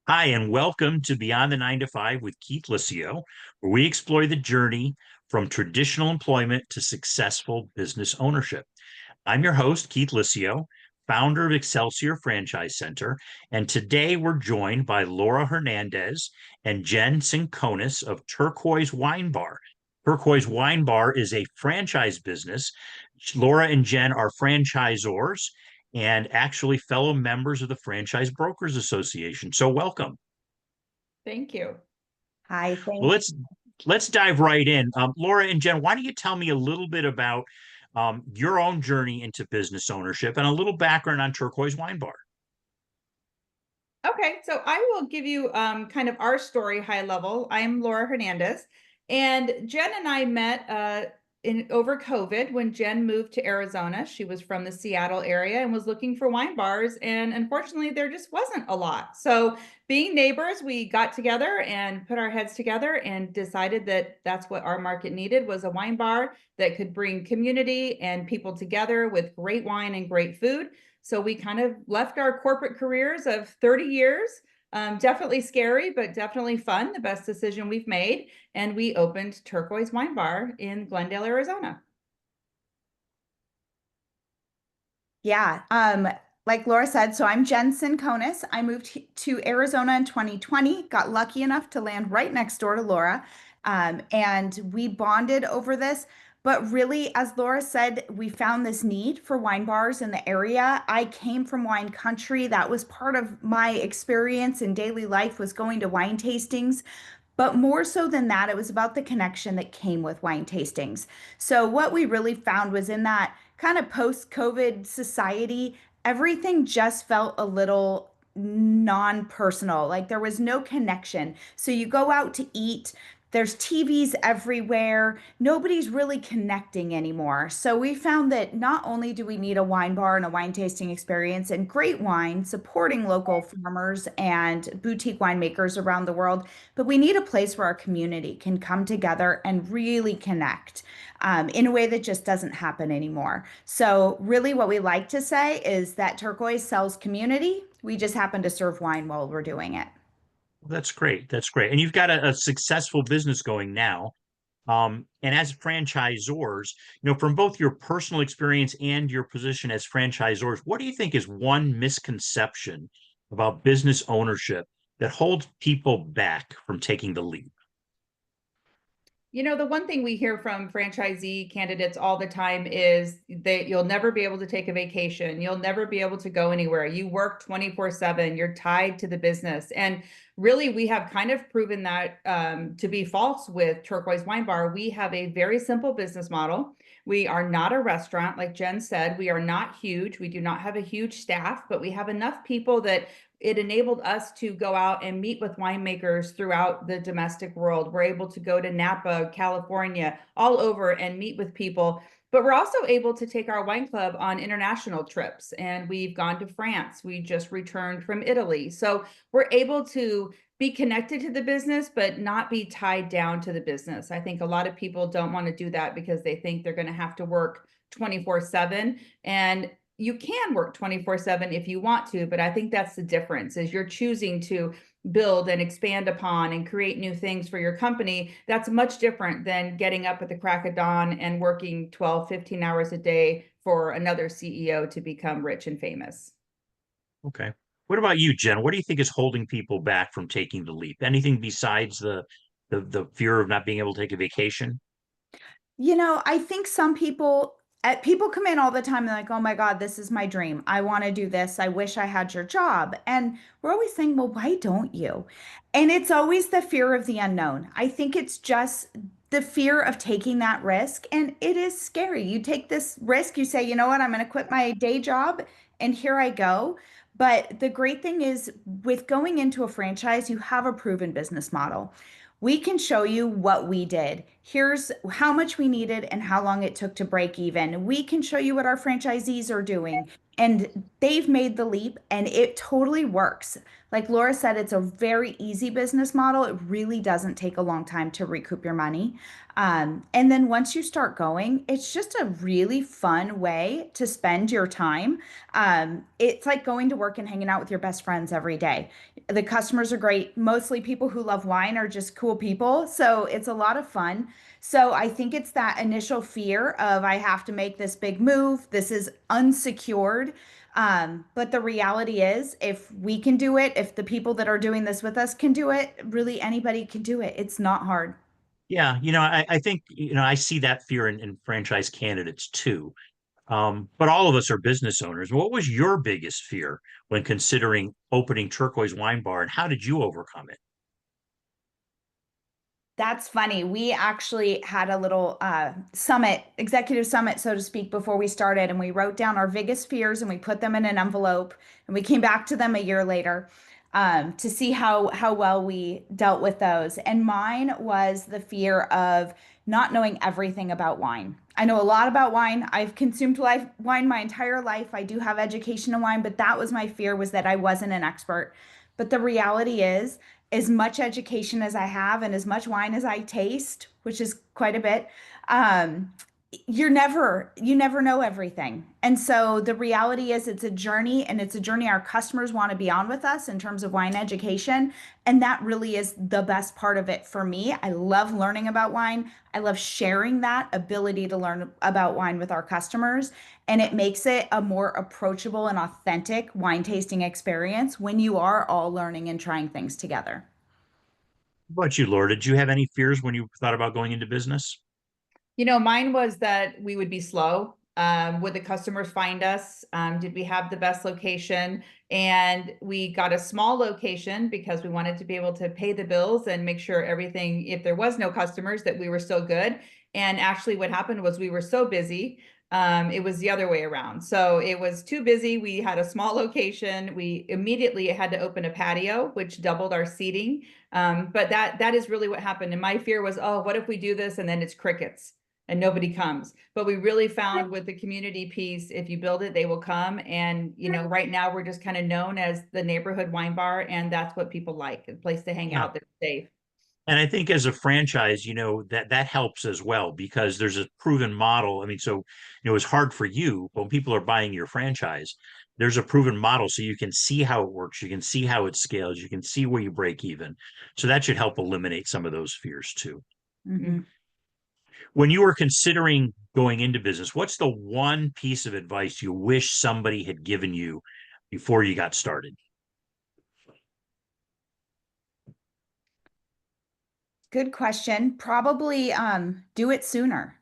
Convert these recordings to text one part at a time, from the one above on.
Hi, and welcome to Beyond the 9 to 5 with Keith Lescio, where we explore the journey from traditional employment to successful business ownership. I'm your host, Keith Lescio, founder of Excelsior Franchise Center, and today we're joined by Laura Hernandez and Jen Sinconis of Turquoise Wine Bar. Turquoise Wine Bar is a franchise business. Laura and Jen are franchisors and actually fellow members of the Franchise Brokers Association. So welcome. Thank you. Hi, Well, thank you. let's dive right in. Laura and Jen, why don't you tell me a little bit about your own journey into business ownership and a little background on Turquoise Wine Bar? Okay, so I will give you kind of our story high level. I'm Laura Hernandez, and Jen and I met in over COVID when Jen moved to Arizona. She was from the Seattle area and was looking for wine bars, and unfortunately, there just wasn't a lot. So, being neighbors, we got together and put our heads together and decided that that's what our market needed was a wine bar that could bring community and people together with great wine and great food. So we kind of left our corporate careers of 30 years. Definitely scary, but definitely fun. The best decision we've made. And we opened Turquoise Wine Bar in Glendale, Arizona. Yeah, like Laura said, so I'm Jen Sinconis. I moved to Arizona in 2020, got lucky enough to land right next door to Laura. And we bonded over this. But really, as Laura said, we found this need for wine bars in the area. I came from wine country. That was part of my experience in daily life was going to wine tastings. But more so than that, it was about the connection that came with wine tastings. So, what we really found was in that kind of post COVID society, everything just felt a little non personal. Like there was no connection. So, you go out to eat, there's TVs everywhere. Nobody's really connecting anymore. So we found that not only do we need a wine bar and a wine tasting experience and great wine, supporting local farmers and boutique winemakers around the world, but we need a place where our community can come together and really connect in a way that just doesn't happen anymore. So, really, what we like to say is that Turquoise sells community. We just happen to serve wine while we're doing it. That's great. That's great. And you've got a successful business going now. And as franchisors, from both your personal experience and your position as franchisors, what do you think is one misconception about business ownership that holds people back from taking the leap? The one thing we hear from franchisee candidates all the time is that you'll never be able to take a vacation. You'll never be able to go anywhere. You work 24/7. You're tied to the business. And really, we have kind of proven that to be false with Turquoise Wine Bar. We have a very simple business model. We are not a restaurant, like Jen said. We are not huge. We do not have a huge staff, but we have enough people that it enabled us to go out and meet with winemakers throughout the domestic world. We're able to go to Napa, California, all over and meet with people. But we're also able to take our wine club on international trips. And we've gone to France. We just returned from Italy. So we're able to be connected to the business, but not be tied down to the business. I think a lot of people don't want to do that because they think they're going to have to work 24/7. And you can work 24/7 if you want to, but I think that's the difference is you're choosing to build and expand upon and create new things for your company. That's much different than getting up at the crack of dawn and working 12, 15 hours a day for another CEO to become rich and famous. Okay. What about you, Jen? What do you think is holding people back from taking the leap? Anything besides the fear of not being able to take a vacation? I think some people people come in all the time and they're like, "Oh my God, this is my dream. I want to do this. I wish I had your job." And we're always saying, "Well, why don't you?" And it's always the fear of the unknown. I think it's just the fear of taking that risk, and it is scary. You take this risk, you say, "You know what? I'm going to quit my day job and here I go." But the great thing is with going into a franchise, you have a proven business model. We can show you what we did. Here's how much we needed and how long it took to break even. We can show you what our franchisees are doing. And they've made the leap and it totally works. Like Laura said, it's a very easy business model. It really doesn't take a long time to recoup your money. And then once you start going, it's just a really fun way to spend your time. It's like going to work and hanging out with your best friends every day. The customers are great. Mostly people who love wine are just cool people. So it's a lot of fun. So I think it's that initial fear of I have to make this big move. This is unsecured. But the reality is, if we can do it, if the people that are doing this with us can do it, really anybody can do it. It's not hard. Yeah, I think, I see that fear in franchise candidates too. But all of us are business owners. What was your biggest fear when considering opening Turquoise Wine Bar, and how did you overcome it? That's funny. We actually had a little summit, executive summit, so to speak, before we started, and we wrote down our biggest fears and we put them in an envelope, and we came back to them a year later to see how well we dealt with those. And mine was the fear of not knowing everything about wine. I know a lot about wine. I've consumed wine my entire life. I do have education in wine, but that was my fear, was that I wasn't an expert. But the reality is, as much education as I have and as much wine as I taste, which is quite a bit, um, you never know everything. And so the reality is it's a journey, and it's a journey our customers want to be on with us in terms of wine education. And that really is the best part of it for me. I love learning about wine. I love sharing that ability to learn about wine with our customers. And it makes it a more approachable and authentic wine tasting experience when you are all learning and trying things together. What about you, Laura? Did you have any fears when you thought about going into business? Mine was that we would be slow. Would the customers find us? Did we have the best location? And we got a small location because we wanted to be able to pay the bills and make sure everything, if there was no customers, that we were still good. And actually what happened was we were so busy. It was the other way around. So it was too busy. We had a small location. We immediately had to open a patio, which doubled our seating. But that is really what happened. And my fear was, oh, what if we do this and then it's crickets and nobody comes? But we really found with the community piece, if you build it, they will come. And, right now we're just kind of known as the neighborhood wine bar. And that's what people like, a place to hang Yeah. out that's safe. And I think as a franchise, that helps as well because there's a proven model. I mean, so, it's hard for you when people are buying your franchise. There's a proven model so you can see how it works. You can see how it scales. You can see where you break even. So that should help eliminate some of those fears too. Mhm. When you were considering going into business, what's the one piece of advice you wish somebody had given you before you got started? Good question. Probably do it sooner.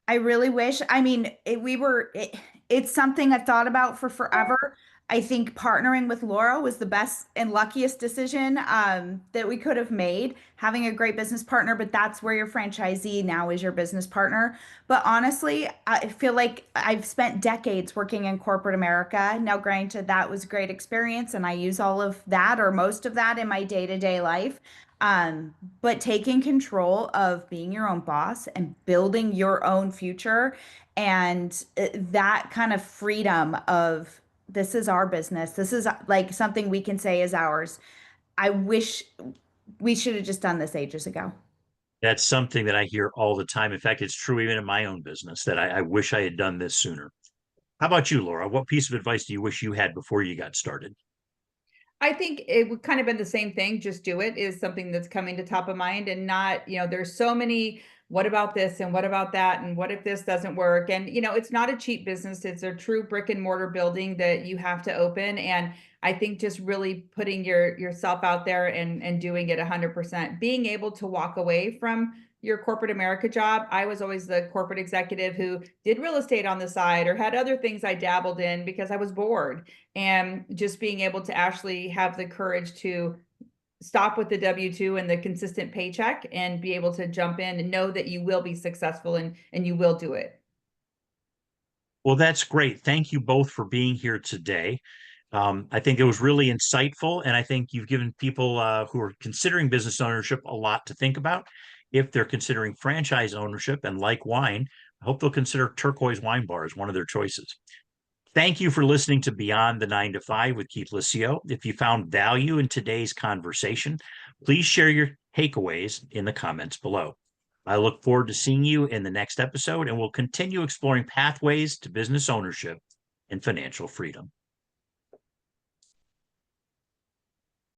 I really wish. I mean, it's something I've thought about for forever. I think partnering with Laura was the best and luckiest decision that we could have made, having a great business partner, but that's where your franchisee now is your business partner. But honestly, I feel like I've spent decades working in corporate America. Now, granted, that was a great experience, and I use all of that or most of that in my day-to-day life. Um, but taking control of being your own boss and building your own future, and that kind of freedom of this is our business. This is like something we can say is ours. I wish we should have just done this ages ago. That's something that I hear all the time. In fact, it's true even in my own business that I wish I had done this sooner. How about you, Laura? What piece of advice do you wish you had before you got started? I think it would kind of been the same thing. Just do it is something that's coming to top of mind, and not, there's so many, what about this and what about that? And what if this doesn't work? And, it's not a cheap business. It's a true brick and mortar building that you have to open. And I think just really putting yourself out there and doing it 100%, being able to walk away from your corporate America job. I was always the corporate executive who did real estate on the side or had other things I dabbled in because I was bored. And just being able to actually have the courage to stop with the W-2 and the consistent paycheck and be able to jump in and know that you will be successful and you will do it. Well, that's great. Thank you both for being here today. I think it was really insightful, and I think you've given people who are considering business ownership a lot to think about. If they're considering franchise ownership and like wine, I hope they'll consider Turquoise Wine Bar as one of their choices. Thank you for listening to Beyond the 9 to 5 with Keith Lescio. If you found value in today's conversation, please share your takeaways in the comments below. I look forward to seeing you in the next episode, and we'll continue exploring pathways to business ownership and financial freedom.